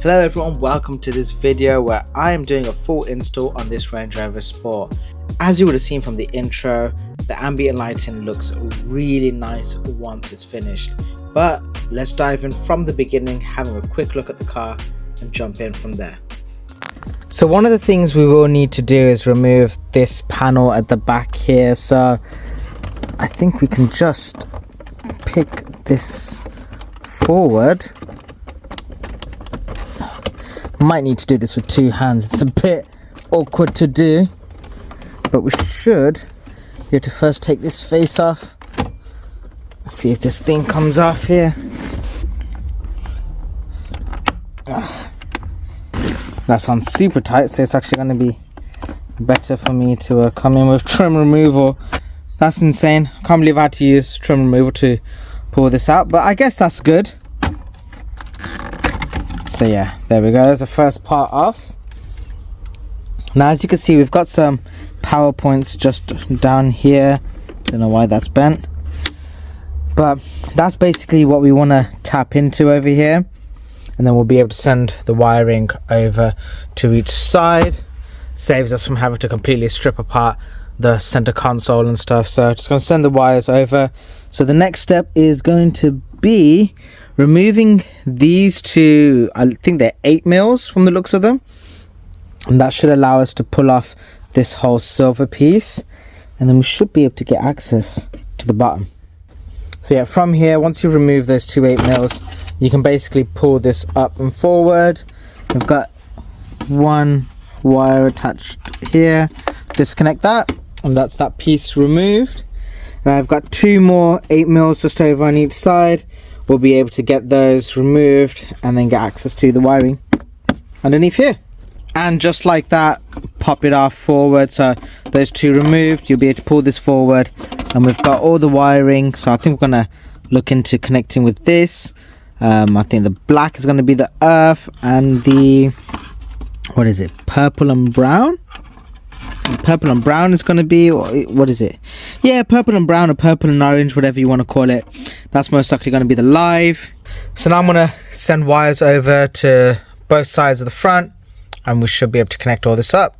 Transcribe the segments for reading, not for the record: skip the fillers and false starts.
Hello everyone, welcome to this video where I am doing a full install on this Range Rover Sport. As you would have seen from the intro, the ambient lighting looks really nice once it's finished. But let's dive in from the beginning, having a quick look at the car and jump in from there. So one of the things we will need to do is remove this panel at the back here. So I think we can just pick this forward. Might need to do this with two hands, it's a bit awkward to do, but we should be able to first take this face off. Let's see if this thing comes off here. That sounds super tight, so it's actually going to be better for me to come in with trim removal. That's insane. Can't believe I had to use trim removal to pull this out, but I guess that's good. So yeah, there we go, there's the first part off. Now as you can see, we've got some power points just down here. Don't know why that's bent, but that's basically what we want to tap into over here, and then we'll be able to send the wiring over to each side. Saves us from having to completely strip apart the center console and stuff. So just going to send the wires over. So the next step is going to be removing these two, I think they're 8mm from the looks of them, and that should allow us to pull off this whole silver piece, and then we should be able to get access to the bottom. So yeah, from here, once you remove those two 8mm, you can basically pull this up and forward. We've got one wire attached here, disconnect that, and that's that piece removed. And I've got two more 8mm just over on each side. We'll be able to get those removed and then get access to the wiring underneath here. And just like that, pop it off forward. So those two removed, you'll be able to pull this forward, and we've got all the wiring. So I think we're gonna look into connecting with this. I think the black is gonna be the earth, and the, what is it, purple and brown? Purple and brown is going to be, what is it? Yeah, purple and brown, or purple and orange, whatever you want to call it. That's most likely going to be the live. So now I'm going to send wires over to both sides of the front, and we should be able to connect all this up.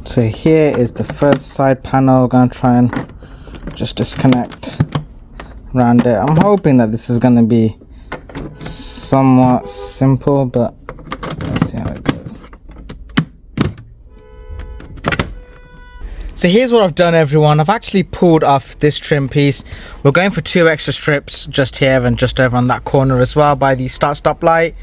So here is the first side panel. We're going to try and just disconnect around it. I'm hoping that this is going to be somewhat simple, but let's see how it goes. So here's what I've done, everyone. I've actually pulled off this trim piece. We're going for two extra strips just here and just over on that corner as well by the start stop light.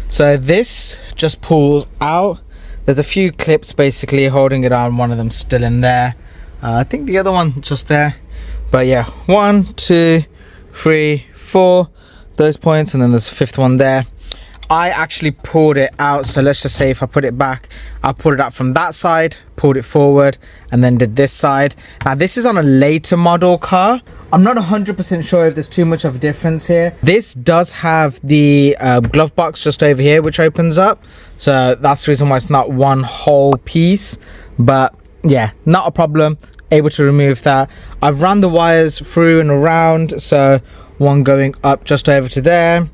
So this just pulls out. There's a few clips basically holding it on, one of them still in there. I think the other one just there. But yeah, 1, 2, 3, 4, those points, and then there's a fifth one there. I actually pulled it out, so let's just say if I put it back, I pulled it out from that side, pulled it forward, and then did this side. Now this is on a later model car. I'm not 100% sure if there's too much of a difference here. This does have the glove box just over here, which opens up. So that's the reason why it's not one whole piece. But yeah, not a problem. Able to remove that. I've run the wires through and around. So one going up just over to there,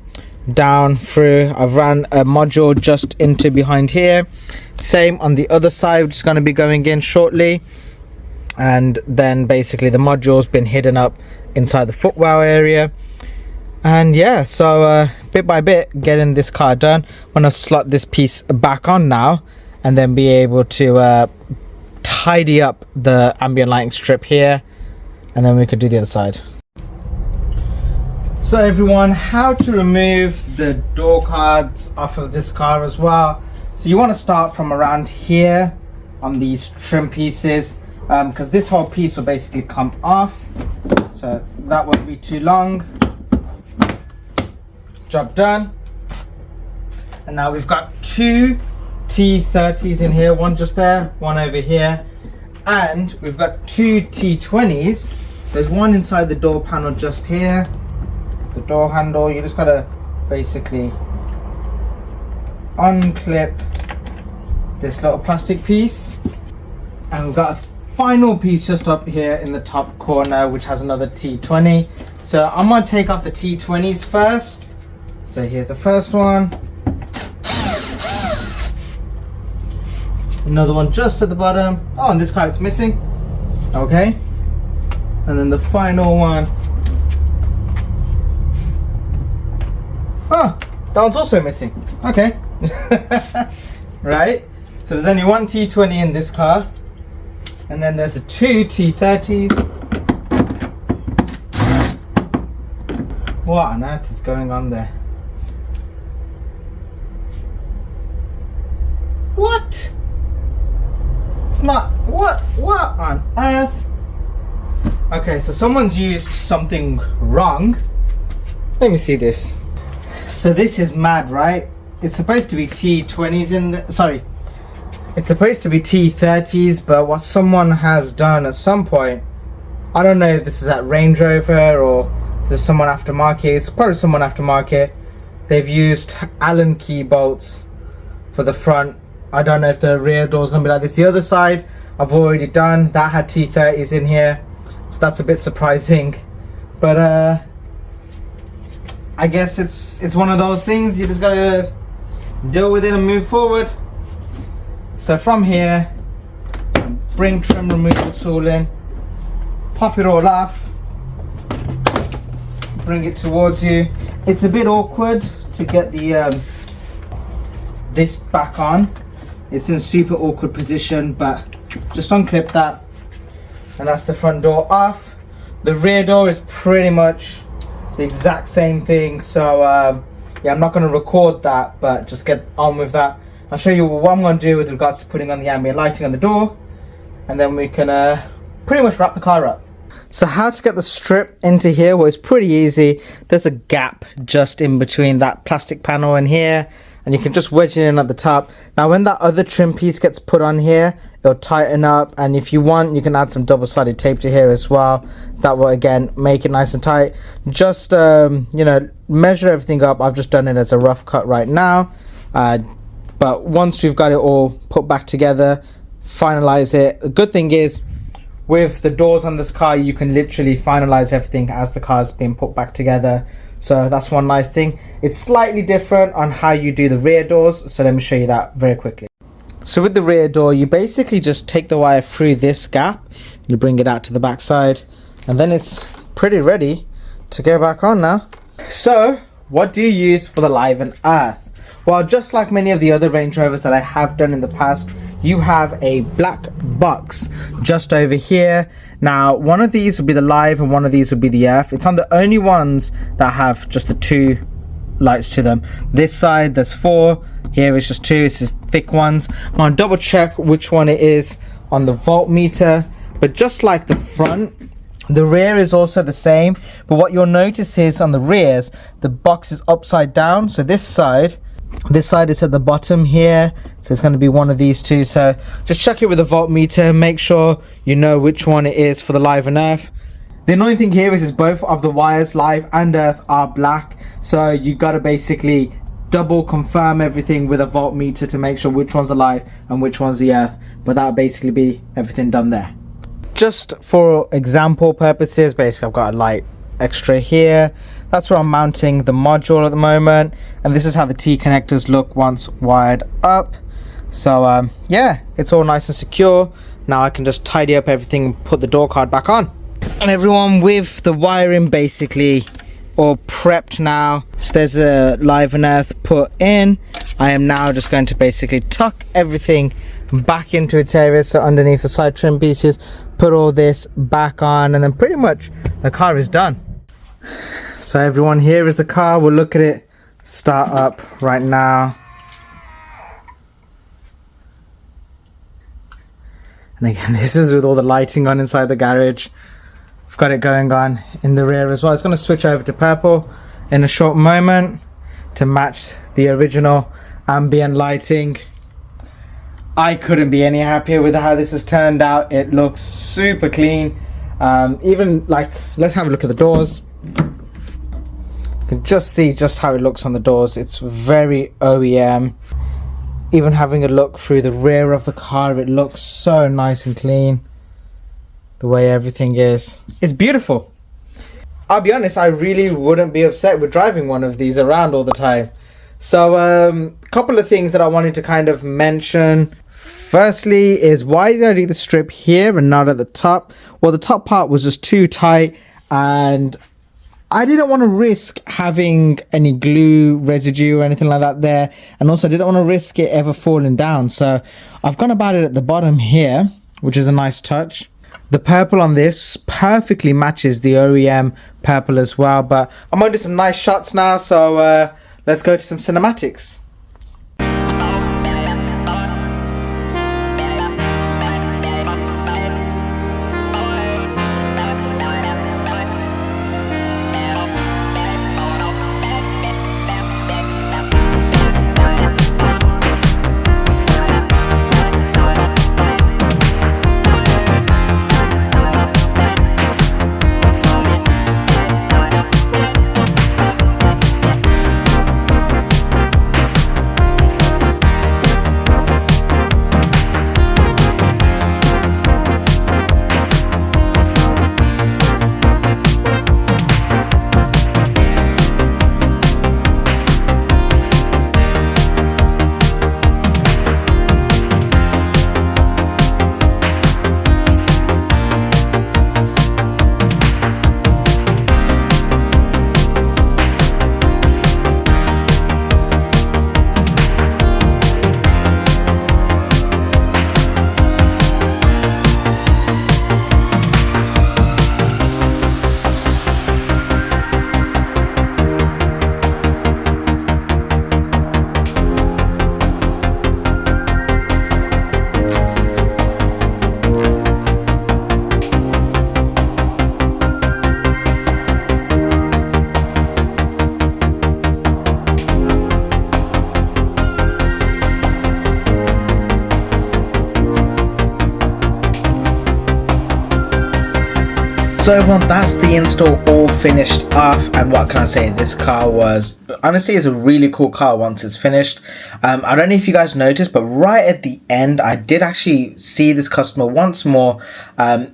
down through. I've ran a module just into behind here. Same on the other side, which is going to be going in shortly. And then basically the module's been hidden up inside the footwell area. And yeah, so bit by bit getting this car done. I'm going to slot this piece back on now, and then be able to tidy up the ambient lighting strip here, and then we could do the other side. So everyone, how to remove the door cards off of this car as well. So you want to start from around here on these trim pieces, because this whole piece will basically come off, so that won't be too long. Job done. And now we've got two T30s in here, one just there, one over here, and we've got two T20s. There's one inside the door panel just here, the door handle. You just gotta basically unclip this little plastic piece, and we've got a final piece just up here in the top corner which has another T20. So I'm gonna take off the T20s first. So here's the first one. Another one just at the bottom. Oh, and this car it's missing. Okay. And then the final one. Oh, that one's also missing. Okay. Right. So there's only one T20 in this car. And then there's the two T30s. What on earth is going on there? What? It's not. What on earth? Okay, so someone's used something wrong. Let me see this. So this is mad, right? It's supposed to be T20s in the, sorry. It's supposed to be T30s, but what someone has done at some point, I don't know if this is at Range Rover or this is someone aftermarket. It's probably someone aftermarket. They've used Allen key bolts for the front. I don't know if the rear door is going to be like this. The other side I've already done. That had T30s in here, so that's a bit surprising. But I guess it's one of those things. You just gotta deal with it and move forward. So from here, bring trim removal tool in, pop it all off, bring it towards you. It's a bit awkward to get the this back on. It's in a super awkward position, but just unclip that, and that's the front door off. The rear door is pretty much the exact same thing, so yeah, I'm not going to record that, but just get on with that. I'll show you what I'm going to do with regards to putting on the ambient lighting on the door, and then we can pretty much wrap the car up. So how to get the strip into here? Well, it's pretty easy. There's a gap just in between that plastic panel and here, and you can just wedge it in at the top. Now when that other trim piece gets put on here, it'll tighten up, and if you want, you can add some double-sided tape to here as well. That will again make it nice and tight. Just you know, measure everything up. I've just done it as a rough cut right now, but once we've got it all put back together, finalize it. The good thing is, with the doors on this car, you can literally finalize everything as the car's being put back together. So that's one nice thing. It's slightly different on how you do the rear doors, so let me show you that very quickly. So with the rear door, you basically just take the wire through this gap, you bring it out to the back side, and then it's pretty ready to go back on now. So what do you use for the live and earth? Well, just like many of the other Range Rovers that I have done in the past, you have a black box just over here. Now, one of these would be the live and one of these would be the earth. It's on the only ones that have just the two lights to them. This side, there's 4. Here it's just 2. It's just thick ones. I'm going to double check which one it is on the voltmeter. But just like the front, the rear is also the same. But what you'll notice is on the rears, the box is upside down. So this side is at the bottom here, so it's going to be one of these two. So just check it with the voltmeter, make sure you know which one it is for the live and earth. The annoying thing here is both of the wires, live and earth, are black, so you got to basically double confirm everything with a voltmeter to make sure which one's the live and which one's the earth. But that'll basically be everything done there. Just for example purposes, basically I've got a light extra here. That's where I'm mounting the module at the moment, and this is how the T connectors look once wired up. So yeah, it's all nice and secure. Now I can just tidy up everything and put the door card back on. And everyone, with the wiring basically all prepped now, so there's a live and earth put in, I am now just going to basically tuck everything back into its area. So underneath the side trim pieces, put all this back on, and then pretty much the car is done. So everyone, here is the car. We'll look at it start up right now. And again, this is with all the lighting on inside the garage. I've got it going on in the rear as well. It's going to switch over to purple in a short moment to match the original ambient lighting. I couldn't be any happier with how this has turned out. It looks super clean. Even like, let's have a look at the doors. You can just see just how it looks on the doors. It's very OEM. Even having a look through the rear of the car, it looks so nice and clean. The way everything is, it's beautiful. I'll be honest, I really wouldn't be upset with driving one of these around all the time. So a couple of things that I wanted to kind of mention. Firstly is, why did I do the strip here and not at the top? Well, the top part was just too tight and I didn't want to risk having any glue residue or anything like that there, and also I didn't want to risk it ever falling down, so I've gone about it at the bottom here, which is a nice touch. The purple on this perfectly matches the OEM purple as well, but I'm going to do some nice shots now, so let's go to some cinematics. So everyone, that's the install all finished off, and what can I say, this car was, honestly, it's a really cool car once it's finished. I don't know if you guys noticed, but right at the end I did actually see this customer once more.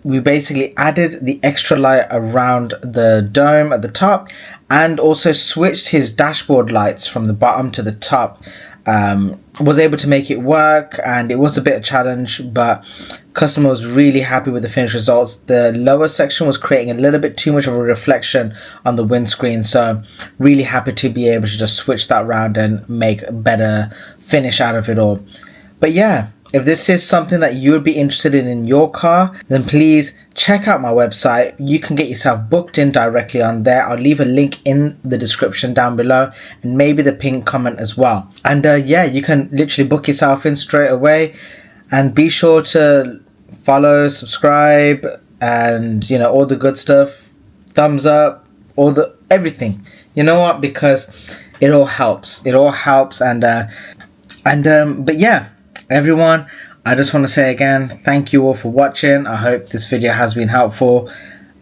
We basically added the extra light around the dome at the top and also switched his dashboard lights from the bottom to the top. Was able to make it work, and it was a bit of a challenge, but customer was really happy with the finished results. The lower section was creating a little bit too much of a reflection on the windscreen, so really happy to be able to just switch that around and make a better finish out of it all. But yeah, if this is something that you would be interested in your car, then please check out my website. You can get yourself booked in directly on there. I'll leave a link in the description down below and maybe the pinned comment as well. And yeah, you can literally book yourself in straight away, and be sure to follow, subscribe, and you know, all the good stuff, thumbs up, all the everything, you know what, because it all helps, and but yeah, everyone, I just want to say again, thank you all for watching. I hope this video has been helpful,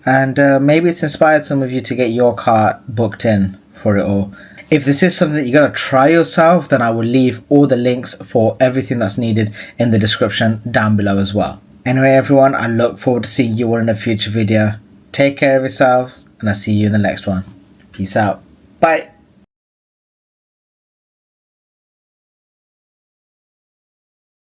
and maybe it's inspired some of you to get your car booked in for it all. If this is something that you're going to try yourself, then I will leave all the links for everything that's needed in the description down below as well. Anyway everyone, I look forward to seeing you all in a future video. Take care of yourselves, and I'll see you in the next one. Peace out. Bye.